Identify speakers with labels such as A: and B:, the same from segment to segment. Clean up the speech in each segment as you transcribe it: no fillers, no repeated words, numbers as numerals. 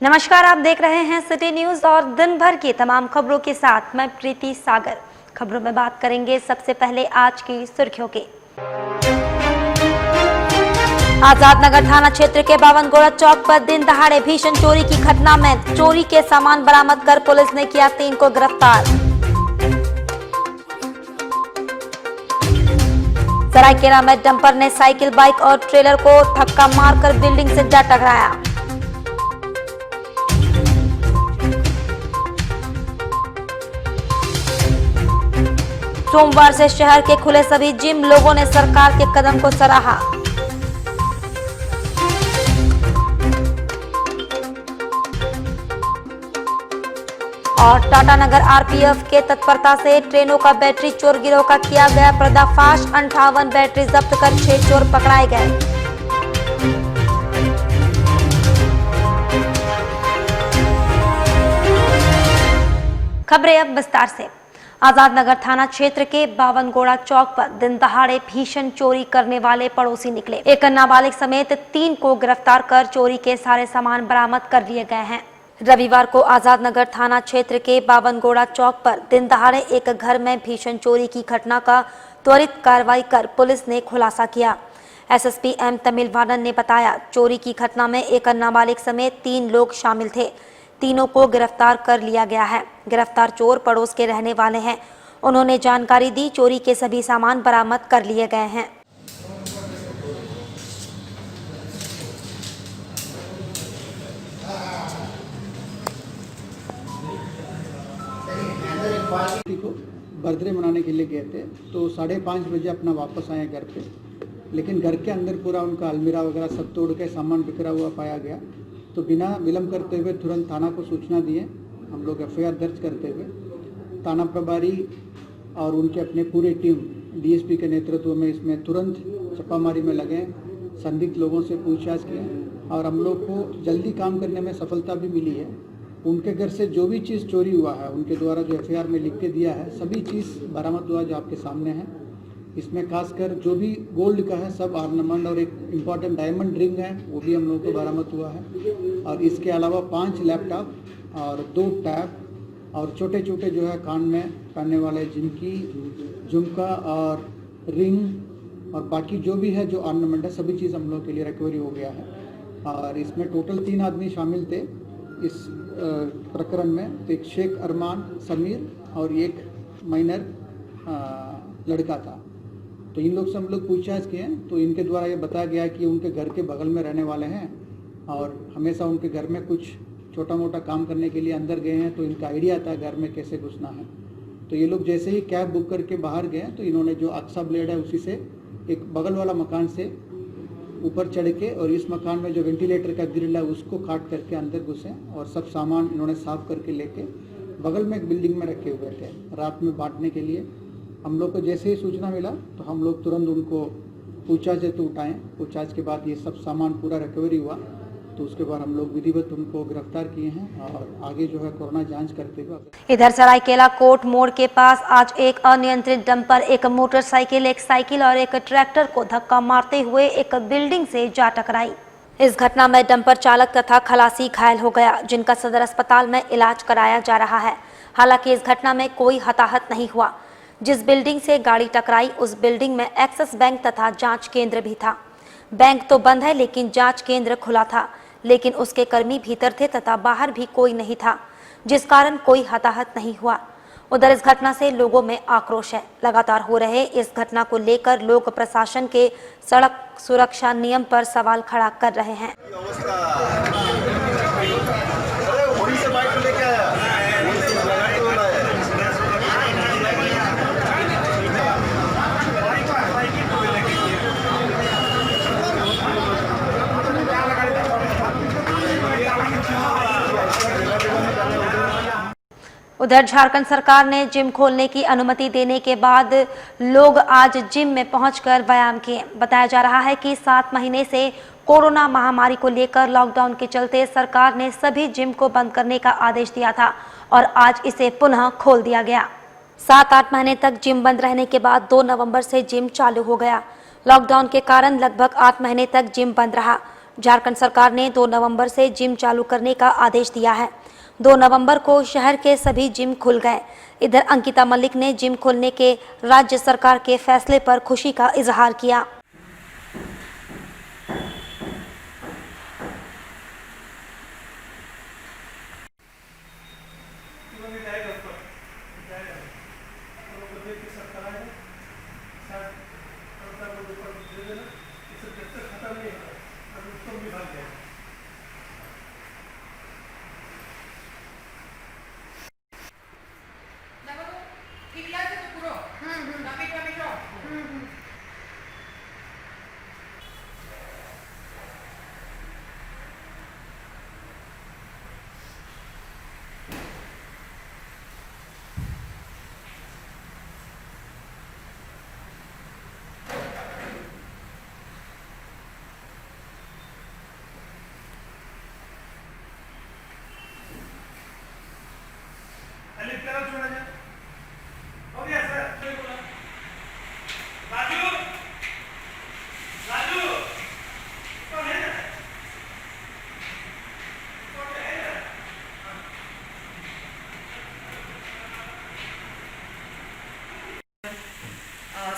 A: नमस्कार, आप देख रहे हैं सिटी न्यूज और दिन भर की तमाम खबरों के साथ मैं प्रीति सागर। खबरों में बात करेंगे सबसे पहले आज की सुर्खियों की। आजाद नगर थाना क्षेत्र के बावनगोड़ा चौक पर दिन दहाड़े भीषण चोरी की घटना में चोरी के सामान बरामद कर पुलिस ने किया 3 को गिरफ्तार। सरायकेला में डंपर ने साइकिल, बाइक और ट्रेलर को धक्का मारकर बिल्डिंग से जा टकराया। सोमवार से शहर के खुले सभी जिम, लोगों ने सरकार के कदम को सराहा। और टाटानगर आरपीएफ के तत्परता से ट्रेनों का बैटरी चोर गिरोह का किया गया पर्दाफाश। 58 बैटरी जब्त कर 6 चोर पकड़ाए गए। खबरें अब विस्तार से। आजाद नगर थाना क्षेत्र के बावनगोड़ा चौक पर दिन दहाड़े भीषण चोरी करने वाले पड़ोसी निकले। एक नाबालिग समेत 3 को गिरफ्तार कर चोरी के सारे सामान बरामद कर लिए गए हैं। रविवार को आजाद नगर थाना क्षेत्र के बावनगोड़ा चौक पर दिन दहाड़े एक घर में भीषण चोरी की घटना का त्वरित कार्रवाई कर पुलिस ने खुलासा किया। एसएसपी एम तमिलवानन ने बताया, चोरी की घटना में एक नाबालिग समेत 3 लोग शामिल थे। तीनों को गिरफ्तार कर लिया गया है। गिरफ्तार चोर पड़ोस के रहने वाले हैं। उन्होंने जानकारी दी, चोरी के सभी सामान बरामद कर लिए गए हैं।
B: को बर्थडे मनाने के लिए गए थे, तो 5:30 बजे अपना वापस आए घर पे। लेकिन घर के अंदर पूरा उनका अलमीरा वगैरह सब तोड़ के सामान बिखरा हुआ पाया गया। तो बिना विलम्ब करते हुए तुरंत थाना को सूचना दिए। हम लोग एफआईआर दर्ज करते हुए थाना प्रभारी और उनके अपने पूरे टीम डीएसपी के नेतृत्व में इसमें तुरंत छापामारी में लगे, संदिग्ध लोगों से पूछताछ किए और हम लोग को जल्दी काम करने में सफलता भी मिली है। उनके घर से जो भी चीज़ चोरी हुआ है, उनके द्वारा जो एफआईआर में लिख के दिया है, सभी चीज़ बरामद हुआ जो आपके सामने है। इसमें खासकर जो भी गोल्ड का है सब ऑर्नामेंट और एक इम्पॉर्टेंट डायमंड रिंग है, वो भी हम लोग को बरामद हुआ है। और इसके अलावा 5 लैपटॉप और 2 टैब और छोटे छोटे जो है कान में पहनने वाले झुमका और रिंग और बाकी जो भी है जो ऑर्नामेंट है, सभी चीज़ हम लोग के लिए रिकवरी हो गया है। और इसमें टोटल 3 आदमी शामिल थे इस प्रकरण में। तो एक शेख अरमान समीर और एक माइनर लड़का था। तो इन लोग से हम लोग पूछताछ किए, तो इनके द्वारा ये बताया गया कि उनके घर के बगल में रहने वाले हैं और हमेशा उनके घर में कुछ छोटा मोटा काम करने के लिए अंदर गए हैं, तो इनका आइडिया था घर में कैसे घुसना है। तो ये लोग जैसे ही कैब बुक करके बाहर गए, तो इन्होंने जो अक्सा ब्लेड है उसी से एक बगल वाला मकान से ऊपर चढ़ के और इस मकान में जो वेंटिलेटर का ग्रिल है उसको काट करके अंदर घुसे और सब सामान इन्होंने साफ करके लेके बगल में एक बिल्डिंग में रखे हुए थे रात में बांटने के लिए। हम लोग को जैसे ही सूचना मिला तो हम लोग तुरंत उनको पूछताछ से तो उठाएं। पूछताछ के बाद ये सब सामान पूरा रिकवरी हुआ, तो उसके बाद हम लोग विधिवत उनको गिरफ्तार किए हैं और आगे जो है कोरोना जांच करते हुए।
A: इधर सरायकेला कोर्ट मोड़ के पास आज एक अनियंत्रित डंपर एक मोटरसाइकिल, एक साइकिल और एक ट्रैक्टर को धक्का मारते हुए एक बिल्डिंग से जा टकराई। इस घटना में डंपर चालक तथा खलासी घायल हो गया, जिनका सदर अस्पताल में इलाज कराया जा रहा है। हालांकि इस घटना में कोई हताहत नहीं हुआ। जिस बिल्डिंग से गाड़ी टकराई उस बिल्डिंग में एक्सिस बैंक तथा जांच केंद्र भी था। बैंक तो बंद है लेकिन जांच केंद्र खुला था, लेकिन उसके कर्मी भीतर थे तथा बाहर भी कोई नहीं था, जिस कारण कोई हताहत नहीं हुआ। उधर इस घटना से लोगों में आक्रोश है। लगातार हो रहे इस घटना को लेकर लोग प्रशासन के सड़क सुरक्षा नियम पर सवाल खड़ा कर रहे हैं। उधर झारखंड सरकार ने जिम खोलने की अनुमति देने के बाद लोग आज जिम में पहुंचकर व्यायाम किए। बताया जा रहा है कि 7 महीने से कोरोना महामारी को लेकर लॉकडाउन के चलते सरकार ने सभी जिम को बंद करने का आदेश दिया था और आज इसे पुनः खोल दिया गया। 7-8 महीने तक जिम बंद रहने के बाद 2 नवंबर से जिम चालू हो गया। लॉकडाउन के कारण लगभग 8 महीने तक जिम बंद रहा। झारखंड सरकार ने 2 नवंबर से जिम चालू करने का आदेश दिया है। 2 नवंबर को शहर के सभी जिम खुल गए। इधर अंकिता मलिक ने जिम खोलने के राज्य सरकार के फैसले पर खुशी का इजहार किया।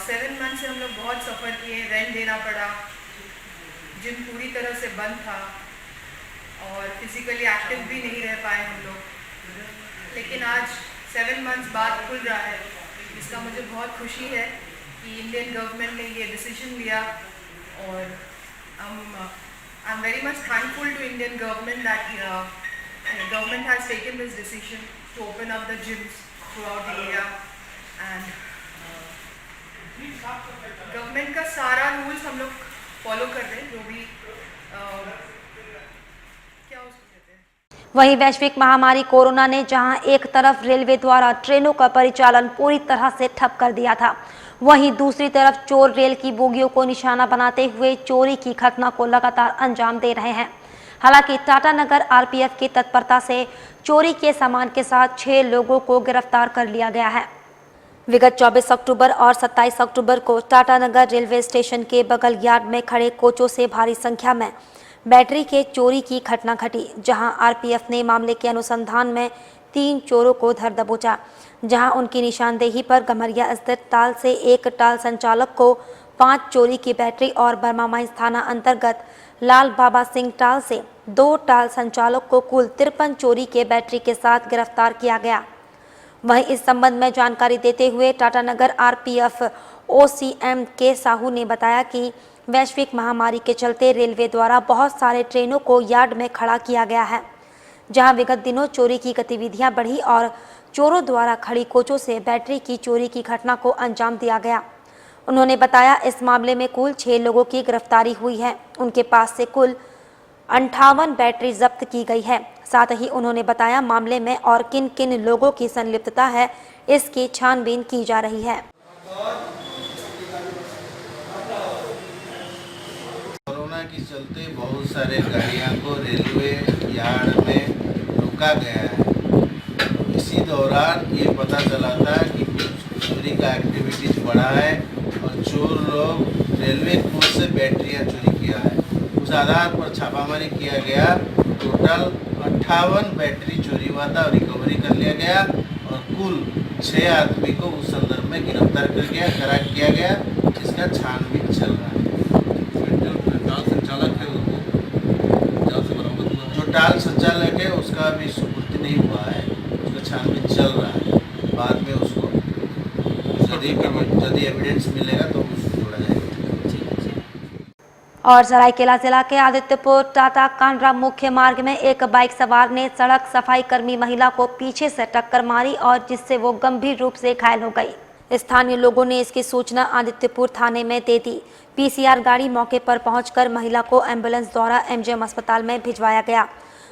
C: सेवन मंथ से हम लोग बहुत सफ़र किए, रेंट देना पड़ा, जिम पूरी तरह से बंद था और फिज़िकली एक्टिव भी नहीं रह पाए हम लोग। लेकिन आज 7 मंथ्स बाद खुल रहा है, इसका मुझे बहुत खुशी है कि इंडियन गवर्नमेंट ने ये डिसीजन लिया और I am very much thankful to Indian government that government has taken this decision to open up the gyms throughout India and government का सारा रूल्स हम लोग फॉलो कर रहे हैं, जो भी क्या उसको कहते हैं।
A: वहीं वैश्विक महामारी कोरोना ने जहां एक तरफ रेलवे द्वारा ट्रेनों का परिचालन पूरी तरह से ठप कर दिया था, वहीं दूसरी तरफ चोर रेल की बोगियों को निशाना बनाते हुए चोरी की घटना को लगातार अंजाम दे रहे हैं। हालांकि टाटानगर आरपीएफ की तत्परता से चोरी के सामान के साथ 6 लोगों को गिरफ्तार कर लिया गया है। विगत 24 अक्टूबर और 27 अक्टूबर को टाटानगर रेलवे स्टेशन के बगल यार्ड में खड़े कोचों से भारी संख्या में बैटरी के चोरी की घटना घटी, जहां आरपीएफ ने मामले के अनुसंधान में 3 चोरों को धर दबोचा, जहां उनकी निशानदेही पर गम्हरिया स्थित टाल से एक टाल संचालक को 5 चोरी की बैटरी और बर्मा माइंस थाना अंतर्गत लाल बाबा सिंह टाल से 2 टाल संचालक को कुल 53 चोरी के बैटरी के साथ गिरफ्तार किया गया। वहीं इस संबंध में जानकारी देते हुए टाटानगर आरपीएफ ओसीएम के साहू ने बताया कि वैश्विक महामारी के चलते रेलवे द्वारा बहुत सारे ट्रेनों को यार्ड में खड़ा किया गया है, जहां विगत दिनों चोरी की गतिविधियां बढ़ी और चोरों द्वारा खड़ी कोचों से बैटरी की चोरी की घटना को अंजाम दिया गया। उन्होंने बताया इस मामले में कुल 6 लोगों की गिरफ्तारी हुई है। उनके पास से कुल 58 बैटरी जब्त की गई है। साथ ही उन्होंने बताया मामले में और किन किन लोगों की संलिप्तता है, इसकी छानबीन की जा रही है।
D: कोरोना के चलते बहुत सारे गाड़ियां को रेलवे यार्ड में रुका गया है। इसी दौरान ये पता चला था कि कुछ चोरी का एक्टिविटीज बढ़ा है और चोर लोग रेलवे कोच से बैटरियां चोरी किया है। उस आधार पर छापामारी किया गया। टोटल 58 बैटरी चोरी हुआ था और रिकवरी कर लिया गया और कुल 6 आदमी को उस संदर्भ में गिरफ्तार करा किया गया। इसका छानबीन चल रहा है।
E: टाल संचालक है
D: जो टाल संचालक है उसका अभी सुपुर्द नहीं हुआ है, उसका छानबीन चल रहा है। बाद में उसको यदि एविडेंस मिलेगा तो उसको जोड़ा जाएगा।
A: और सरायकेला जिला के आदित्यपुर टाटा कांड्रा मुख्य मार्ग में एक बाइक सवार ने सड़क सफाई कर्मी महिला को पीछे से टक्कर मारी और जिससे वो गंभीर रूप से घायल हो गई। स्थानीय लोगों ने इसकी सूचना आदित्यपुर थाने में दे दी। पीसीआर गाड़ी मौके पर पहुंचकर महिला को एम्बुलेंस द्वारा एमजीएम अस्पताल में भिजवाया गया।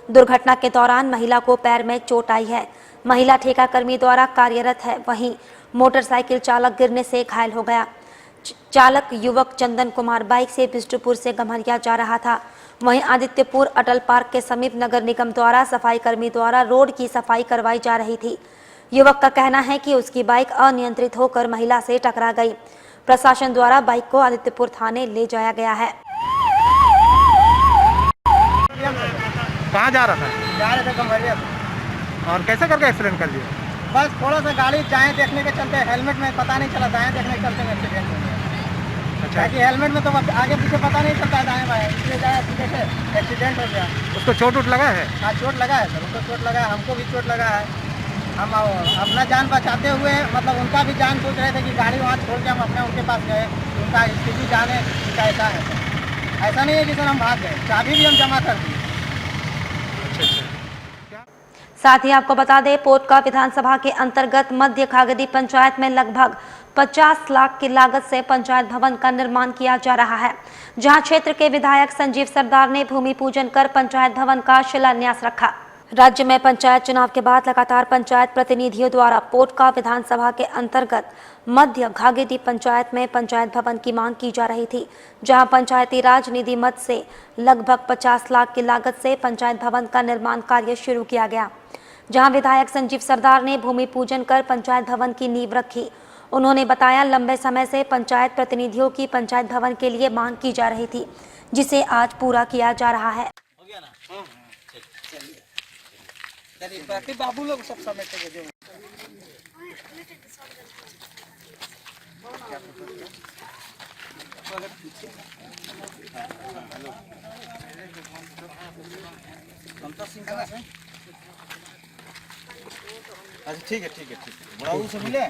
A: दुर्घटना के दौरान महिला को पैर में चोट आई है। महिला ठेका कर्मी द्वारा कार्यरत है, वहीं मोटरसाइकिल चालक गिरने से घायल हो गया। चालक युवक चंदन कुमार बाइक से बिष्टुपुर से गम्हरिया जा रहा था। वहीं आदित्यपुर अटल पार्क के समीप नगर निगम द्वारा सफाई कर्मी द्वारा रोड की सफाई करवाई जा रही थी। युवक का कहना है कि उसकी बाइक अनियंत्रित होकर महिला से टकरा गई। प्रशासन द्वारा बाइक को आदित्यपुर थाने ले जाया गया है।
F: कहाँ जा रहा था?
B: जा रहे थे गम्हरिया से।
F: और कैसे करके एक्सीडेंट कर दिया?
B: बस थोड़ा सा गाड़ी जाए देखने के चलते हेलमेट में पता नहीं चला, दाएं देखने के चलते में एक्सीडेंट हो गया।
F: अच्छा,
B: ताकि हेलमेट में तो आगे पीछे पता नहीं चलता है दाएं बाएं, इसलिए जाए सीधे से एक्सीडेंट हो गया।
F: उसको चोट उठ लगा है?
B: हाँ चोट लगा है सर, उसको चोट लगा है, हमको भी चोट लगा है। हम अपना जान बचाते हुए मतलब उनका भी जान सोच रहे थे कि गाड़ी वहाँ छोड़ के हम अपने उनके पास गए, उनका स्थिति जाने कैसा है। ऐसा नहीं है कि सर हम भाग गए, चाबी भी हम जमा कर दिए।
A: साथ ही आपको बता दें, पोटका विधानसभा के अंतर्गत मध्य खागदी पंचायत में लगभग 50 लाख की लागत से पंचायत भवन का निर्माण किया जा रहा है, जहां क्षेत्र के विधायक संजीव सरदार ने भूमि पूजन कर पंचायत भवन का शिलान्यास रखा। राज्य में पंचायत चुनाव के बाद लगातार पंचायत प्रतिनिधियों द्वारा पोटका विधानसभा के अंतर्गत मध्य घागेदी पंचायत में पंचायत भवन की मांग की जा रही थी, जहां पंचायती राज निधि मद से लगभग 50 लाख की लागत से पंचायत भवन का निर्माण कार्य शुरू किया गया, जहां विधायक संजीव सरदार ने भूमि पूजन कर पंचायत भवन की नींव रखी। उन्होंने बताया, लंबे समय से पंचायत प्रतिनिधियों की पंचायत भवन के लिए मांग की जा रही थी, जिसे आज पूरा किया जा रहा है।
B: बाकी बाबू लोग सब समेटेंगे। ठीक है बड़ाऊ से मिले।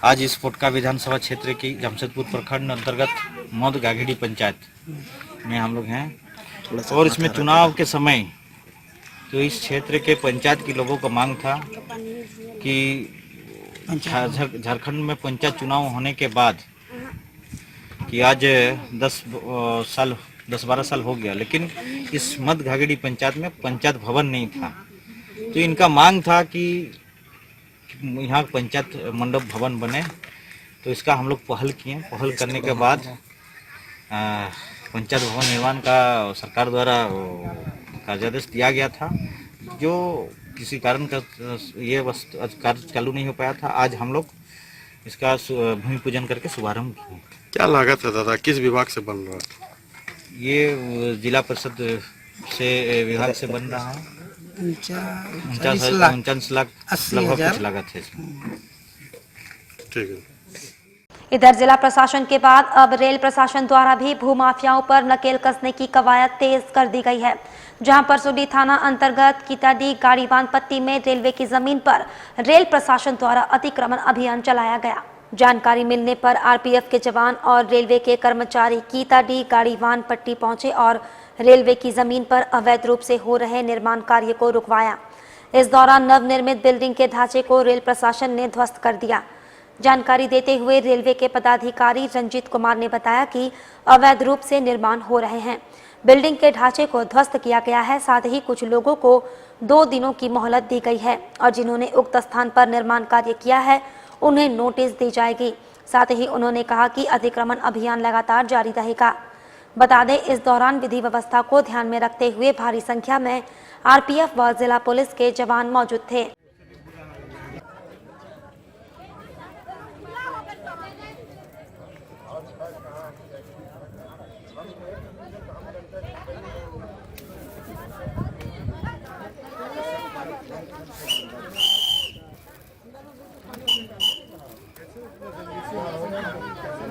G: आज इस पोटका विधानसभा क्षेत्र की जमशेदपुर प्रखंड अंतर्गत मध्य घागेडी पंचायत में हम लोग हैं, और इसमें चुनाव के समय तो इस क्षेत्र के पंचायत के लोगों का मांग था कि झारखंड में पंचायत चुनाव होने के बाद कि आज 10-12 साल हो गया, लेकिन इस मध्य घागेडी पंचायत में पंचायत भवन नहीं था। तो इनका मांग था कि यहाँ पंचायत मंडप भवन बने, तो इसका हम लोग पहल किए। पहल करने के बाद पंचायत भवन निर्माण का सरकार द्वारा कार्यादेश दिया गया था, जो किसी कारण का ये बस कार्य चालू नहीं हो पाया था। आज हम लोग इसका भूमि पूजन करके शुभारंभ किए।
H: क्या लागत है दादा, किस विभाग से बन रहा है?
G: ये जिला परिषद से विभाग से बन रहा है। 49 लाख लगभग कुछ लागत है इसमें।
H: ठीक है।
A: इधर जिला प्रशासन के बाद अब रेल प्रशासन द्वारा भी भूमाफियाओं पर नकेल कसने की कवायद तेज कर दी गई है, जहां परसुडी थाना अंतर्गत कीताडी गाड़ीवान पट्टी में रेलवे की जमीन पर रेल प्रशासन द्वारा अतिक्रमण अभियान चलाया गया। जानकारी मिलने पर आरपीएफ के जवान और रेलवे के कर्मचारी कीताडी गाड़ीवान पट्टी पहुंचे और रेलवे की जमीन पर अवैध रूप से हो रहे निर्माण कार्य को रुकवाया। इस दौरान नवनिर्मित बिल्डिंग के ढांचे को रेल प्रशासन ने ध्वस्त कर दिया। जानकारी देते हुए रेलवे के पदाधिकारी रंजीत कुमार ने बताया कि अवैध रूप से निर्माण हो रहे हैं, बिल्डिंग के ढांचे को ध्वस्त किया गया है। साथ ही कुछ लोगों को 2 दिनों की मोहलत दी गई है और जिन्होंने उक्त स्थान पर निर्माण कार्य किया है उन्हें नोटिस दी जाएगी। साथ ही उन्होंने कहा कि अतिक्रमण अभियान लगातार जारी रहेगा। बता दें, इस दौरान विधि व्यवस्था को ध्यान में रखते हुए भारी संख्या में आरपीएफ व जिला पुलिस के जवान मौजूद थे।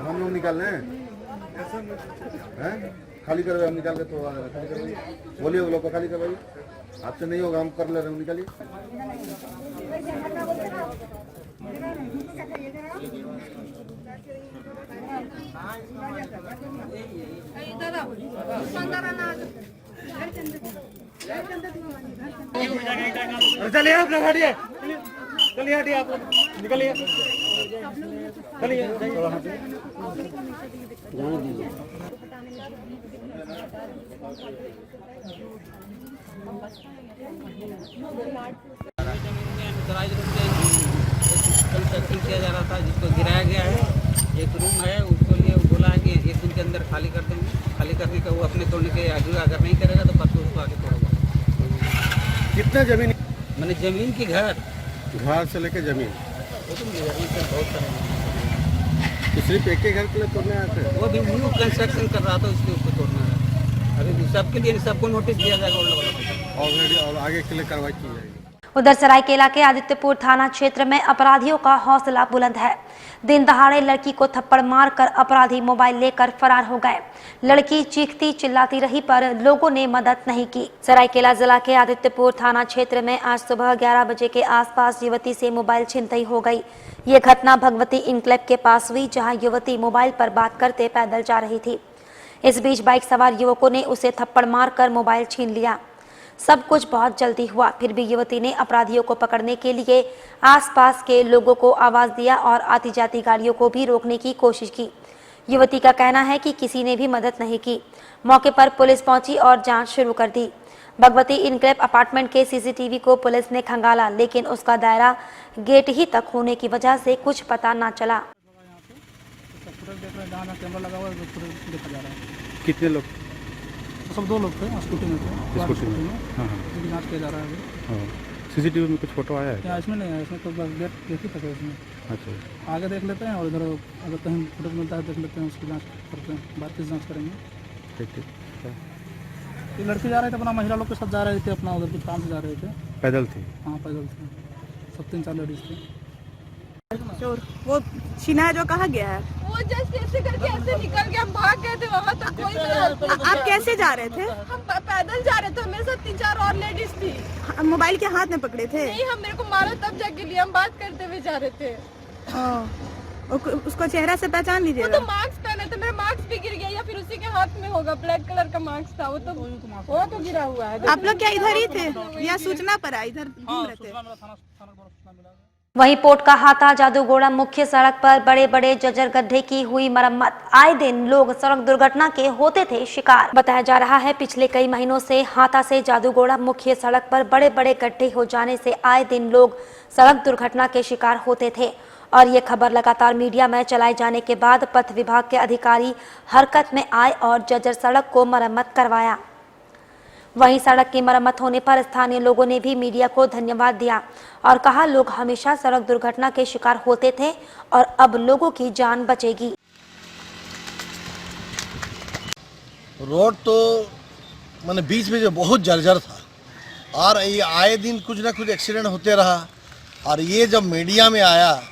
H: हम लोग निकालने हैं, खाली करवाइए, हम निकाल के तो खाली करवाइए, बोलिए वो लोग को खाली करवाइए। आपसे नहीं होगा, हम कर ले रहे हैं, निकालिए।
F: चलिए आप लोग हटिए, चलिए हटिए, आप लोग निकलिए, चलिए जाने दीजिए।
I: कंस्ट्रक्शन किया जा रहा था, जिसको गिराया गया है। एक रूम है, उसको लिए बोला है कि 1 दिन के अंदर खाली कर देंगे। खाली करने का वो अपने तोड़ने के आगे, अगर नहीं करेगा तो परसों उसको आगे तोड़ेगा।
H: कितने जमीन?
I: मैंने जमीन की घर
H: से लेके जमीन,
I: वो तो जमीन से बहुत सारे,
H: तो सिर्फ एक ही घर के लिए तोड़ने आते हैं?
I: वो भी न्यू कंस्ट्रक्शन कर रहा था, उसके ऊपर तोड़ना है। अभी सबके लिए सबको नोटिस दिया जाएगा उन लोगों को।
F: ऑलरेडी और आगे के लिए कार्रवाई की जाएगी।
A: उधर सरायकेला के आदित्यपुर थाना क्षेत्र में अपराधियों का हौसला बुलंद है। दिन दहाड़े लड़की को थप्पड़ मारकर अपराधी मोबाइल लेकर फरार हो गए। लड़की चीखती चिल्लाती रही पर लोगों ने मदद नहीं की। सरायकेला जिला के आदित्यपुर थाना क्षेत्र में आज सुबह 11 बजे के आसपास युवती से मोबाइल छिनतई हो गई। ये घटना भगवती इनक्लेव के पास हुई, जहां युवती मोबाइल पर बात करते पैदल जा रही थी। इस बीच बाइक सवार युवकों ने उसे थप्पड़ मारकर मोबाइल छीन लिया। सब कुछ बहुत जल्दी हुआ, फिर भी युवती ने अपराधियों को पकड़ने के लिए आसपास के लोगों को आवाज दिया और आती जाती गाड़ियों को भी रोकने की कोशिश की। युवती का कहना है कि किसी ने भी मदद नहीं की। मौके पर पुलिस पहुंची और जांच शुरू कर दी। भगवती इनक्लेव अपार्टमेंट के सीसीटीवी को पुलिस ने खंगाला, लेकिन उसका दायरा गेट ही तक होने की वजह से कुछ पता न चला।
I: कैमरा लगा हुआ है, देखा जा रहा है।
F: कितने लोग?
I: सब 2 लोग थे, स्कूटी में थे।
F: स्कूटी में? हाँ हाँ।
I: जांच किया जा रहा है अभी।
F: सीसीटीवी में कुछ फोटो आया है?
I: या इसमें नहीं है, इसमें तो बस गेट ही तक है इसमें।
F: अच्छा,
I: आगे देख लेते हैं और इधर अगर कहीं फोटो मिलता है देख लेते हैं, उसकी जांच करते हैं, बाद की जांच करेंगे।
F: ठीक ठीक।
I: ये लड़के जा रहे थे अपना, महिला लोग के साथ जा रहे थे अपना, उधर कुछ काम से जा रहे थे।
F: पैदल थी?
I: हाँ पैदल थे, सब 3-4 लेडीज थे।
J: चोर वो छीना है जो कहाँ गया है?
C: वो जस्ट ऐसे करके ऐसे निकल के हम भाग गए थे, वहाँ तक कोई हेल्प नहीं।
J: आप कैसे जा रहे थे?
C: हम पैदल जा रहे थे, मेरे साथ 3-4 और लेडीज थी।
J: मोबाइल के हाथ में पकड़े थे?
C: नहीं, हम मेरे को मारा तब जाके लिए, हम बात करते हुए जा रहे थे।
J: उसको चेहरा से पहचान
C: वो
J: लीजिएगा।
C: तो मास्क पहने थे, मेरा मास्क भी गिर गया या फिर उसी के हाथ में होगा, ब्लैक कलर का मास्क था। वो तो गिरा हुआ है।
J: आप लोग क्या इधर ही थे या सूचना पर आए इधर घूम रहे थे?
A: वहीं पोटका हाथा जादूगोड़ा मुख्य सड़क पर बड़े बड़े जर्जर गड्ढे की हुई मरम्मत। आए दिन लोग सड़क दुर्घटना के होते थे शिकार। बताया जा रहा है पिछले कई महीनों से हाथा से जादूगोड़ा मुख्य सड़क पर बड़े बड़े गड्ढे हो जाने से आए दिन लोग सड़क दुर्घटना के शिकार होते थे और ये खबर लगातार मीडिया में चलाए जाने के बाद पथ विभाग के अधिकारी हरकत में आए और जर्जर सड़क को मरम्मत करवाया। वहीं सड़क की मरम्मत होने पर स्थानीय लोगों ने भी मीडिया को धन्यवाद दिया और कहा लोग हमेशा सड़क दुर्घटना के शिकार होते थे और अब लोगों की जान बचेगी।
K: रोड तो मैंने बीच में जो बहुत जर्जर था और ये आए दिन कुछ ना कुछ एक्सीडेंट होते रहा और ये जब मीडिया में आया,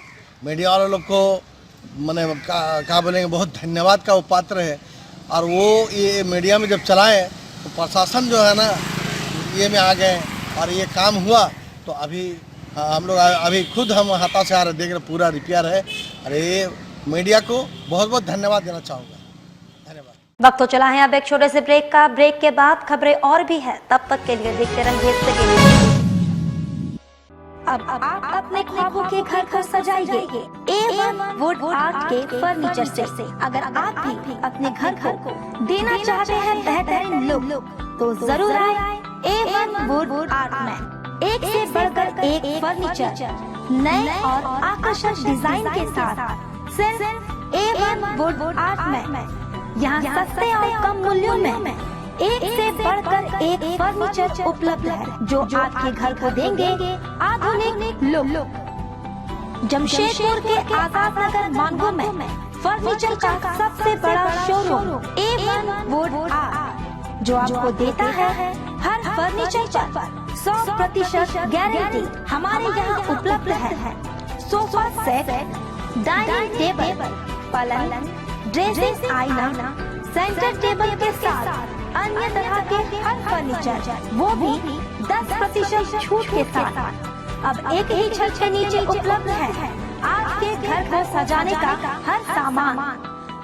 K: मीडिया वाले लोग को मैंने क्या बोलेंगे, बहुत धन्यवाद का वो पात्र है। और वो ये मीडिया में जब चलाए तो प्रशासन जो है ना ये में आ गए और ये काम हुआ। तो अभी हम लोग अभी खुद हम हाथा से आ रहे, देख रहे पूरा रिपेयर है। और ये मीडिया को बहुत बहुत धन्यवाद देना चाहूँगा। धन्यवाद।
A: वक्त तो चला है अब एक छोटे से ब्रेक का। ब्रेक के बाद खबरें और भी है, तब तक के लिए देखते रहिए। अब आप अपने ख्वाबों के घर को सजाइए A1 वुड आर्ट के फर्नीचर से। अगर आप भी अपने घर को देना चाहते हैं बेहतरीन लुक, तो जरूर आए A1 वुड आर्ट में। एक से बढ़कर एक फर्नीचर नए और आकर्षक डिजाइन के साथ सिर्फ A1 वुड आर्ट में। यहाँ सस्ते और कम मूल्यों में एक से बढ़कर एक फर्नीचर उपलब्ध है जो आपके घर को देंगे आधुनिक लुक। जमशेदपुर के आजाद नगर मानगो में फर्नीचर का सबसे बड़ा शोरूम A1 वुड आर्ट, जो आपको देता है हर फर्नीचर पर 100% गारंटी। हमारे यहाँ उपलब्ध है सोफा सेट, डाइनिंग टेबल, पलंग, ड्रेसिंग आईना, सेंटर टेबल के साथ अन्य तरह के हर फर्नीचर, वो भी 10% छूट के साथ। अब एक ही छत के नीचे उपलब्ध है आपके घर को सजाने का हर सामान।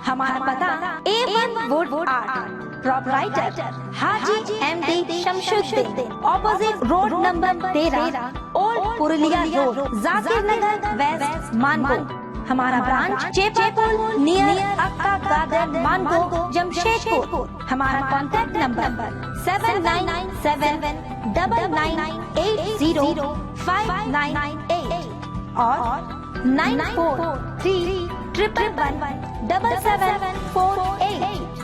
A: हमारा पता A1 wood art, proprietor Haji MD Shamshuddin, opposite road number 13, old Purulia road, Zakir Nagar west, Mango. हमारा branch Chepapul near Akka garden, Mango, Jamshedpur. हमारा कॉन्टैक्ट नंबर 7979980598 और 9431117748।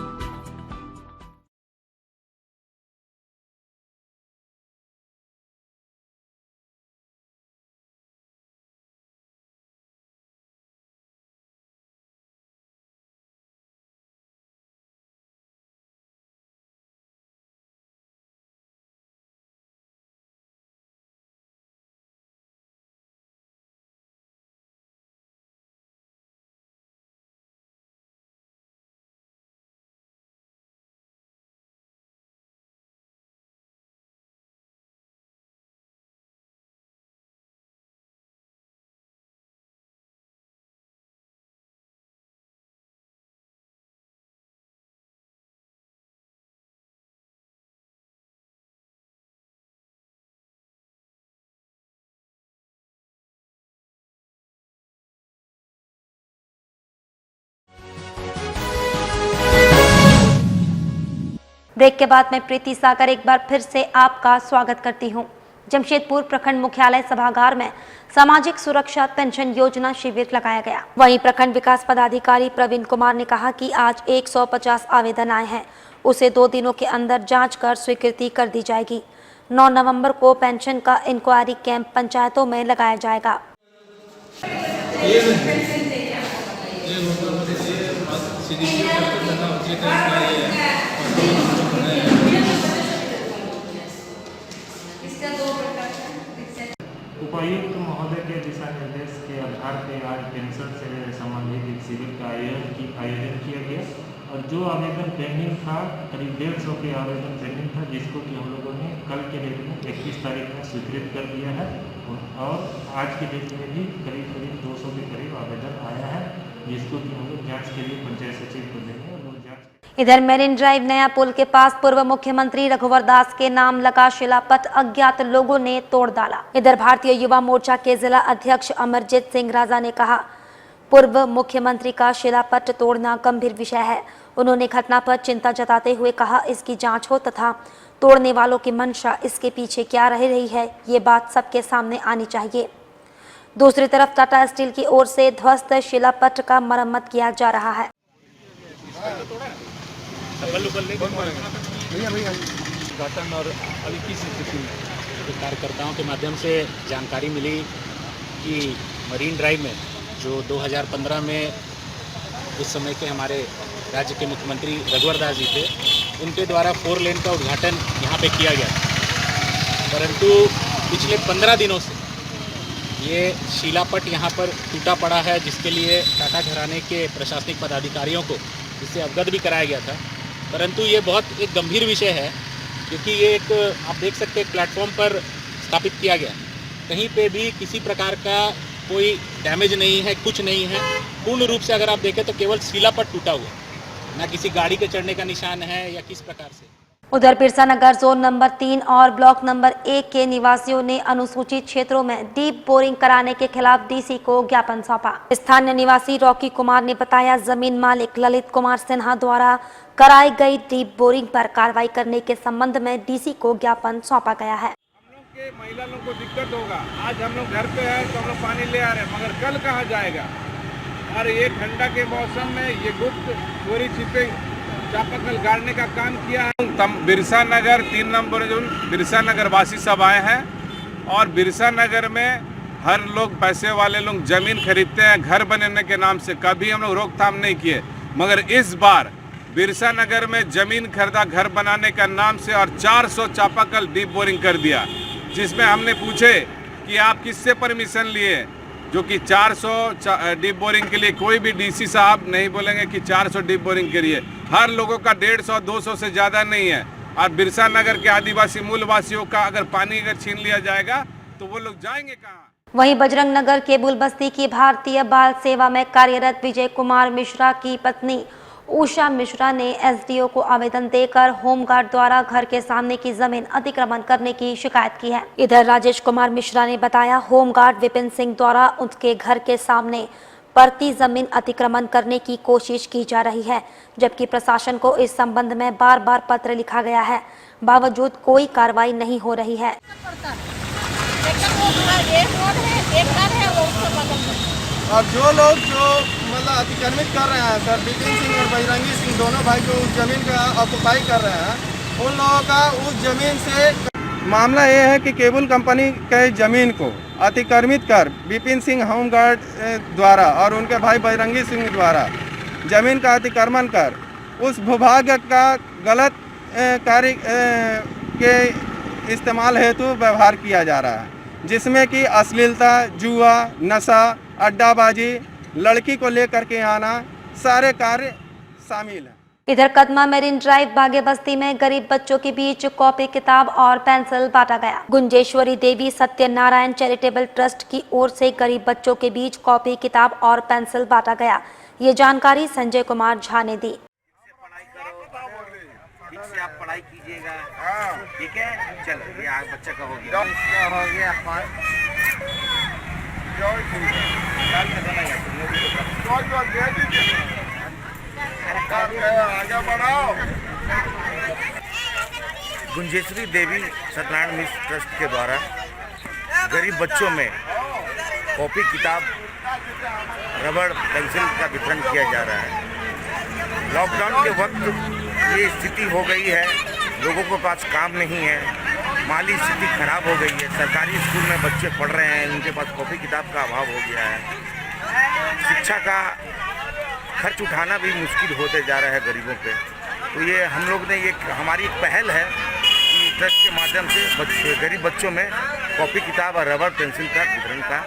A: ब्रेक के बाद मैं प्रीति सागर एक बार फिर से आपका स्वागत करती हूं। जमशेदपुर प्रखंड मुख्यालय सभागार में सामाजिक सुरक्षा पेंशन योजना शिविर लगाया गया। वहीं प्रखंड विकास पदाधिकारी प्रवीण कुमार ने कहा कि आज 150 आवेदन आए हैं, उसे 2 दिनों के अंदर जांच कर स्वीकृति कर दी जाएगी। 9 नवंबर को पेंशन का इंक्वायरी कैंप पंचायतों में लगाया जाएगा।
L: उपायुक्त महोदय के दिशा निर्देश के आधार पर आज पेंशन से संबंधित एक शिविर का आयोजन किया गया और जो आवेदन पेंडिंग था करीब 150 के आवेदन पेंडिंग था, जिसको कि हम लोगों ने कल के डेट में 21 तारीख में स्वीकृत कर दिया है और आज के डेट में भी करीब 200 के करीब आवेदन आया है, जिसको कि हम लोग जाँच के लिए पंचायत सचिव को देंगे और लोग जाँच।
A: इधर मेरिन ड्राइव नया पुल के पास पूर्व मुख्यमंत्री रघुवर दास के नाम लगा शिलापट अज्ञात लोगों ने तोड़ डाला। इधर भारतीय युवा मोर्चा के जिला अध्यक्ष अमरजीत सिंह राजा ने कहा, पूर्व मुख्यमंत्री का शिलापट तोड़ना गंभीर विषय है। उन्होंने घटना पर चिंता जताते हुए कहा, इसकी जांच हो तथा तोड़ने वालों की मंशा, इसके पीछे क्या रह रही है, ये बात सबके सामने आनी चाहिए। दूसरी तरफ टाटा स्टील की ओर से ध्वस्त शिलापट का मरम्मत किया जा रहा है।
L: उद्घाटन और अभी की स्थिति कार्यकर्ताओं के माध्यम से जानकारी मिली कि मरीन ड्राइव में जो 2015 में उस समय के हमारे राज्य के मुख्यमंत्री रघुवर दास जी थे, उनके द्वारा 4 लेन का उद्घाटन यहाँ पे किया गया, परंतु पिछले 15 दिनों से ये शिलापट यहाँ पर टूटा पड़ा है, जिसके लिए टाटा घराने के प्रशासनिक पदाधिकारियों को इससे अवगत भी कराया गया था। परंतु ये बहुत एक गंभीर विषय है, क्योंकि ये एक आप देख सकते हैं प्लेटफॉर्म पर स्थापित किया गया, कहीं पे भी किसी प्रकार का कोई डैमेज नहीं है, कुछ नहीं है। पूर्ण रूप से अगर आप देखें तो केवल शिलापट टूटा हुआ, ना किसी गाड़ी के चढ़ने का निशान है या किस प्रकार से।
A: उधर बिरसा नगर जोन नंबर 3 और ब्लॉक नंबर 1 के निवासियों ने अनुसूचित क्षेत्रों में डीप बोरिंग कराने के खिलाफ डीसी को ज्ञापन सौंपा। स्थानीय निवासी रॉकी कुमार ने बताया, जमीन मालिक ललित कुमार सिन्हा द्वारा कराई गई डीप बोरिंग पर कार्रवाई करने के संबंध में डीसी को ज्ञापन सौंपा गया है।
F: हम लोग के महिला लोग को दिक्कत होगा, आज हम लोग घर पे है तो हम लोग पानी ले आ रहे हैं, मगर कल कहाँ जाएगा। और ये ठंडा के मौसम में ये गुप्त चोरी छिपे चापाकल गाड़ने का काम किया है। बिरसा नगर 3 नंबर जोन बिरसा नगर वासी सब आए हैं और बिरसा नगर में हर लोग पैसे वाले लोग जमीन खरीदते हैं घर बनाने के नाम से, कभी हम लोग रोकथाम नहीं किए, मगर इस बार बिरसा नगर में जमीन खरीदा घर बनाने का नाम से और 400 चापाकल डीप बोरिंग कर दिया, जिसमें हमने पूछे कि आप किससे परमिशन लिए, जो कि 400 डीप बोरिंग के लिए कोई भी डीसी साहब नहीं बोलेंगे कि 400 डीप बोरिंग करिए। हर लोगों का 150-200 से ज़्यादा नहीं है। और बिरसा नगर के आदिवासी मूलवासियों का अगर पानी अगर छीन लिया जाएगा तो वो लोग जाएंगे कहाँ।
A: वहीं बजरंग नगर केबुल बस्ती की भारतीय बाल सेवा में कार्यरत विजय कुमार मिश्रा की पत्नी उषा मिश्रा ने एसडीओ को आवेदन देकर होमगार्ड द्वारा घर के सामने की जमीन अतिक्रमण करने की शिकायत की है। इधर राजेश कुमार मिश्रा ने बताया, होमगार्ड विपिन सिंह द्वारा उनके घर के सामने पड़ती जमीन अतिक्रमण करने की कोशिश की जा रही है, जबकि प्रशासन को इस संबंध में बार बार पत्र लिखा गया है, बावजूद कोई कार्रवाई नहीं हो रही है।
H: और जो लोग जो मतलब अतिक्रमित कर रहे हैं सर, विपिन सिंह और बजरंगी सिंह दोनों भाई जो उस जमीन का ऑक्युपाई कर रहे हैं, उन लोगों का उस जमीन से मामला ये है कि केबल कंपनी के जमीन को अतिक्रमित कर विपिन सिंह होमगार्ड द्वारा और उनके भाई बजरंगी सिंह द्वारा जमीन का अतिक्रमण कर उस भूभाग का गलत कार्य के इस्तेमाल हेतु व्यवहार किया जा रहा है, जिसमें कि अश्लीलता, जुआ, नशा, अड्डाबाजी, लड़की को लेकर के आना, सारे कार्य शामिल हैं।
A: इधर कदमा मेरिन ड्राइव बागे बस्ती में गरीब बच्चों के बीच कॉपी किताब और पेंसिल बांटा गया। गुंजेश्वरी देवी सत्यनारायण चैरिटेबल ट्रस्ट की ओर से गरीब बच्चों के बीच कॉपी किताब और पेंसिल बांटा गया। ये जानकारी संजय कुमार झा ने दी।
G: से आप पढ़ाई कीजिएगा, ठीक है, चलो ये आज बच्चा का हो गया
H: आगे बढ़ाओ।
M: गुंजेश्वरी देवी सत्यनारायण मिश्र ट्रस्ट के द्वारा गरीब बच्चों में कॉपी किताब रबड़ पेंसिल का वितरण किया जा रहा है। लॉकडाउन के वक्त ये स्थिति हो गई है, लोगों के पास काम नहीं है, माली स्थिति खराब हो गई है। सरकारी स्कूल में बच्चे पढ़ रहे हैं, उनके पास कॉपी किताब का अभाव हो गया है। शिक्षा का खर्च उठाना भी मुश्किल होते जा रहा है गरीबों पे। तो ये हम लोग ने हमारी एक पहल है कि ट्रस्ट के माध्यम से गरीब बच्चों में कॉपी किताब और रबड़ पेंसिल का वितरण का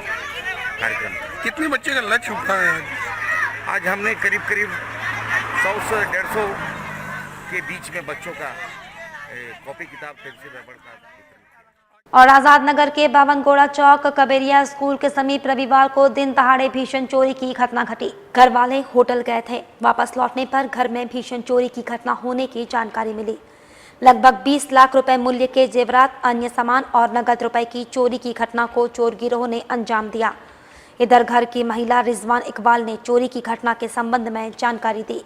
M: कार्यक्रम।
H: कितने बच्चे का लक्ष्य उठा है
M: आज हमने करीब 100 से 150 के बीच में बच्चों का कॉपी किताब पेंसिल रबड़ का।
A: और आजाद नगर के बावनगोड़ा चौक कबेरिया स्कूल के समीप रविवार को दिन दहाड़े भीषण चोरी की घटना घटी। घर वाले होटल गए थे, वापस लौटने पर घर में भीषण चोरी की घटना होने की जानकारी मिली। लगभग 20 लाख रुपए मूल्य के जेवरात, अन्य सामान और नगद रुपए की चोरी की घटना को चोर गिरोह ने अंजाम दिया। इधर घर की महिला रिजवान इकबाल ने चोरी की घटना के संबंध में जानकारी दी।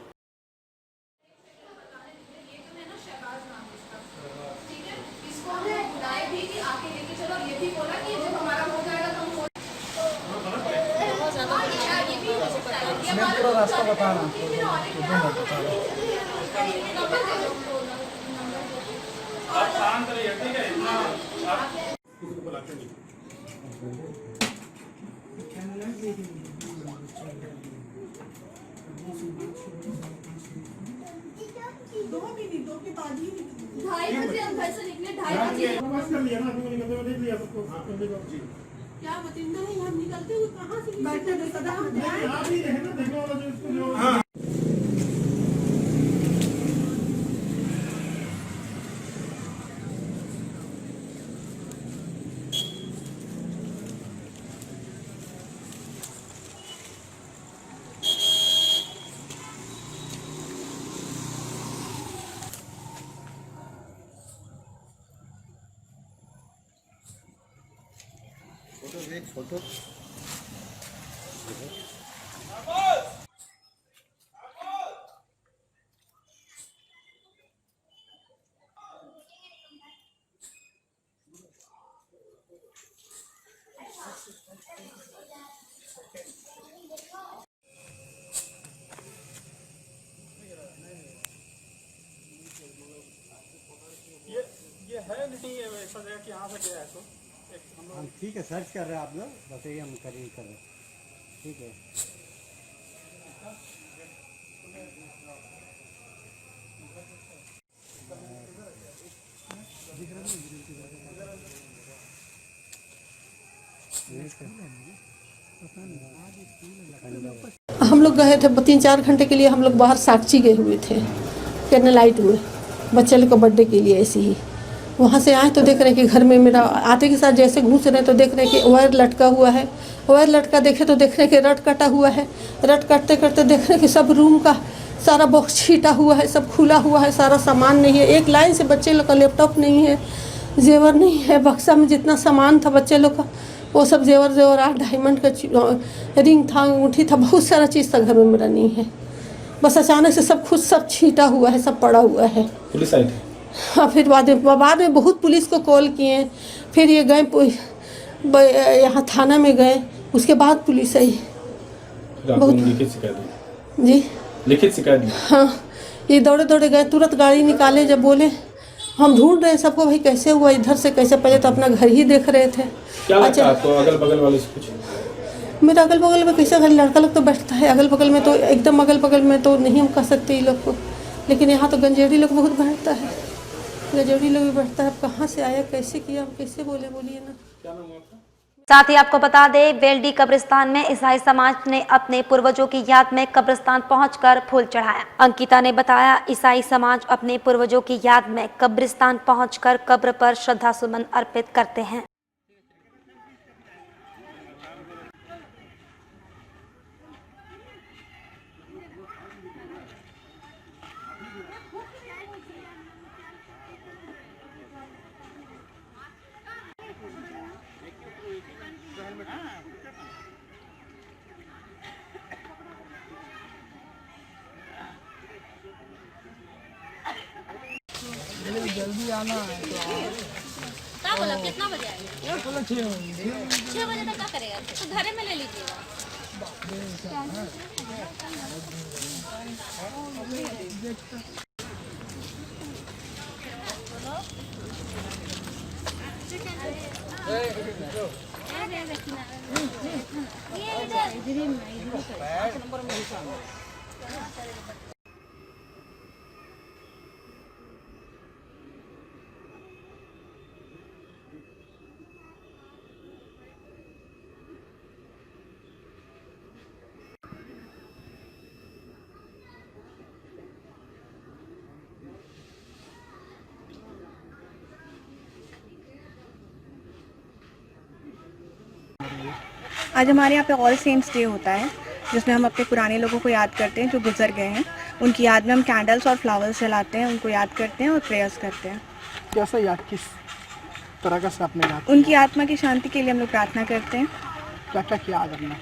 B: पूरा रास्ता बताना
J: क्या बतिंदा नहीं, हम निकलते हुए कहाँ से बैठे
K: फोटो
N: ये है नहीं है वैसा जगह कि यहाँ से गया है तो हम ठीक है सर्च कर रहे हैं आप लोग, बस यही हम कर रहे हैं। ठीक है
J: हम लोग गए थे 3-4 घंटे के लिए। हम लोग बाहर साक्षी गए हुए थे कैनालाइट में बच्चे लोग का बर्थडे के लिए। ऐसे ही वहाँ से आए तो देख रहे हैं कि घर में मेरा आते के साथ जैसे घुस रहे तो देख रहे हैं कि वायर लटका हुआ है। वायर लटका देखे तो देख रहे हैं कि रट कटा हुआ है। रट काटते करते देख रहे हैं कि सब रूम का सारा बॉक्स छीटा हुआ है, सब खुला हुआ है, सारा सामान नहीं है। एक लाइन से बच्चे लोग का लैपटॉप नहीं है, जेवर नहीं है। बक्सा में जितना सामान था बच्चे लोग का वो सब जेवर डायमंड का रिंग था, अंगूठी था, बहुत सारा चीज़ था घर में मेरा नहीं है। बस अचानक से सब खुद सब छीटा हुआ है, सब पड़ा हुआ है। पुलिस आई थी? हाँ, फिर बाद में बहुत पुलिस को कॉल किए। फिर ये गए यहाँ थाना में गए, उसके बाद पुलिस आई। बहुत लिखित शिकायत जी, लिखित शिकायत। हाँ, ये दौड़े दौड़े गए, तुरंत गाड़ी निकाले। जब बोले हम ढूंढ रहे हैं सबको, भाई कैसे हुआ इधर से कैसे, पहले तो अपना घर ही देख रहे थे। क्या लगता है आपको अगल बगल वाले से कुछ? मेरा अगल बगल में कैसे, घर लड़का लोग तो बैठता है अगल बगल में, तो एकदम अगल बगल में तो नहीं हम कह सकते ये लोग को, लेकिन यहाँ तो गंजेड़ी लोग बहुत बैठता है, गंजेड़ी लोग भी बैठता है। अब कहाँ से आया, कैसे किया, हम कैसे बोलिए ना। क्या नाम है आपका?
A: साथ ही आपको बता दें, बेल्डी कब्रिस्तान में ईसाई समाज ने अपने पूर्वजों की याद में कब्रिस्तान पहुंचकर फूल चढ़ाया। अंकिता ने बताया, ईसाई समाज अपने पूर्वजों की याद में कब्रिस्तान पहुंचकर कब्र पर श्रद्धा सुमन अर्पित करते हैं।
H: जल्दी आना है
O: क्या बोला कितना बजे आएगा? 6 बजे तक क्या करेगा? तो घरे में ले लीजिएगा।
P: आज हमारे यहाँ पे ऑल सेंट्स डे होता है, जिसमें हम अपने पुराने लोगों को याद करते हैं जो गुजर गए हैं। उनकी याद में हम कैंडल्स और फ्लावर्स जलाते हैं, उनको याद करते हैं और प्रेयर्स करते हैं।
B: कैसा याद, किस तरह का आपने याद?
P: उनकी आत्मा की शांति के लिए हम लोग प्रार्थना करते हैं।
B: क्या क्या किया आज हमने?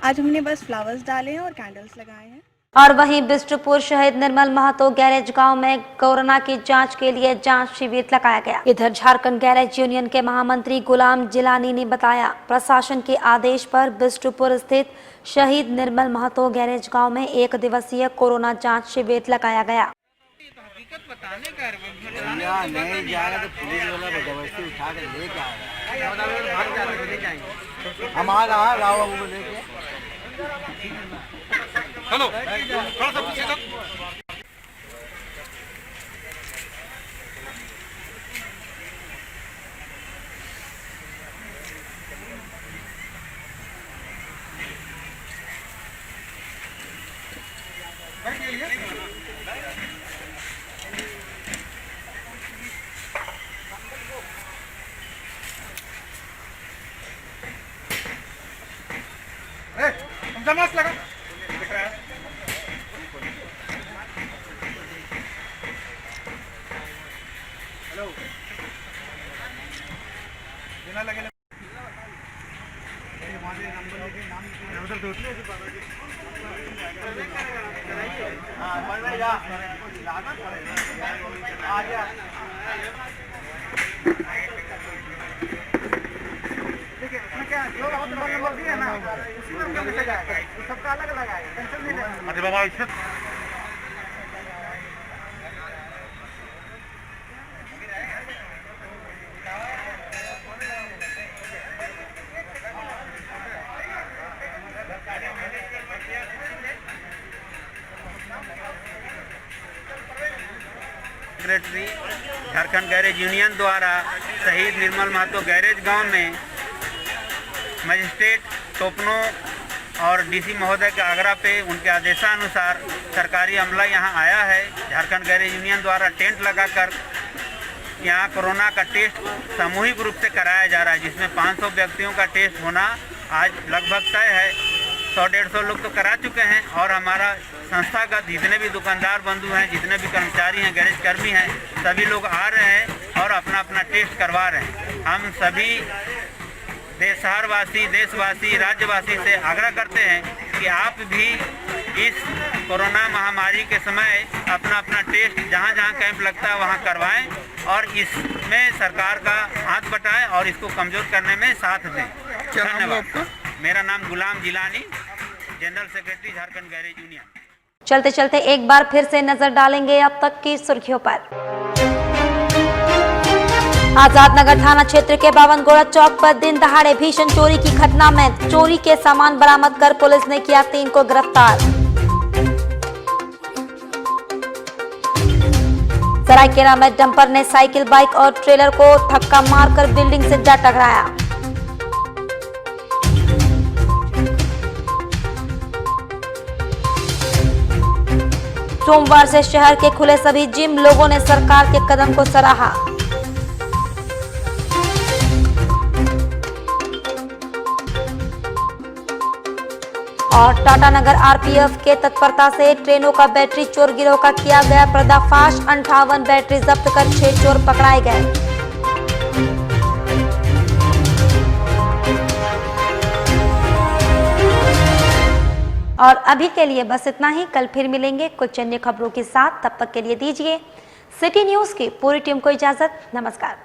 P: आज हमने बस फ्लावर्स डाले हैं और कैंडल्स लगाए हैं।
A: और वहीं बिष्टुपुर शहीद निर्मल महतो गैरेज गांव में कोरोना की जांच के लिए जांच शिविर लगाया गया। इधर झारखंड गैरेज यूनियन के महामंत्री गुलाम जिलानी ने बताया, प्रशासन के आदेश पर बिष्टुपुर स्थित शहीद निर्मल महतो गैरेज गांव में 1 दिवसीय कोरोना जांच शिविर लगाया गया।
H: नहीं जाएगा तो पुलिस वाला जबरदस्ती उठा के लेके आएगा। हम आ रहा राव बाबू को लेके।
F: हेलो, थोड़ा सा पीछे तक। तुम मास्क लगा दिख रहा है। हेलो, बिना लगे हमारे नंबर लेके नाम उधर दो आ गया। देखिए उसमें क्या जो नंबर दिया ना उसी में उनका मैसेज आएगा, सबका अलग अलग आएगा, टेंशन नहीं लेना। अरे बाबा इससे
I: सेक्रेटरी झारखंड गैरेज यूनियन द्वारा शहीद निर्मल महतो गैरेज गांव में मजिस्ट्रेट टोपनो और डीसी महोदय के आग्रह पे उनके आदेशानुसार सरकारी अमला यहां आया है। झारखंड गैरेज यूनियन द्वारा टेंट लगाकर यहां कोरोना का टेस्ट सामूहिक रूप से कराया जा रहा है, जिसमें 500 व्यक्तियों का टेस्ट होना आज लगभग तय है। 100-150 लोग तो करा चुके हैं और हमारा संस्थागत जितने भी दुकानदार बंधु हैं, जितने भी कर्मचारी हैं, गैरेज कर्मी हैं, सभी लोग आ रहे हैं और अपना अपना टेस्ट करवा रहे हैं। हम सभी शहरवासी, देशवासी, राज्यवासी से आग्रह करते हैं कि आप भी इस कोरोना महामारी के समय अपना अपना टेस्ट जहां जहां कैंप लगता है वहां करवाएं और इसमें सरकार का हाथ बटाएं और इसको कमज़ोर करने में साथ दें। धन्यवाद। मेरा नाम Ghulam Jilani, general secretary Jharkhand garage union.
A: चलते चलते एक बार फिर से नजर डालेंगे अब तक की सुर्खियों पर। आजाद नगर थाना क्षेत्र के बावनगोड़ा चौक पर दिन दहाड़े भीषण चोरी की घटना में चोरी के सामान बरामद कर पुलिस ने किया 3 को गिरफ्तार। सरायकेला में डंपर ने साइकिल, बाइक और ट्रेलर को धक्का मारकर बिल्डिंग से जा टकराया। सोमवार से शहर के खुले सभी जिम, लोगों ने सरकार के कदम को सराहा। और टाटानगर आरपीएफ के तत्परता से ट्रेनों का बैटरी चोर गिरोह का किया गया पर्दाफाश। 58 बैटरी जब्त कर 6 चोर पकड़ाए गए। और अभी के लिए बस इतना ही। कल फिर मिलेंगे कुछ अन्य खबरों के साथ। तब तक के लिए दीजिए सिटी न्यूज की पूरी टीम को इजाजत, नमस्कार।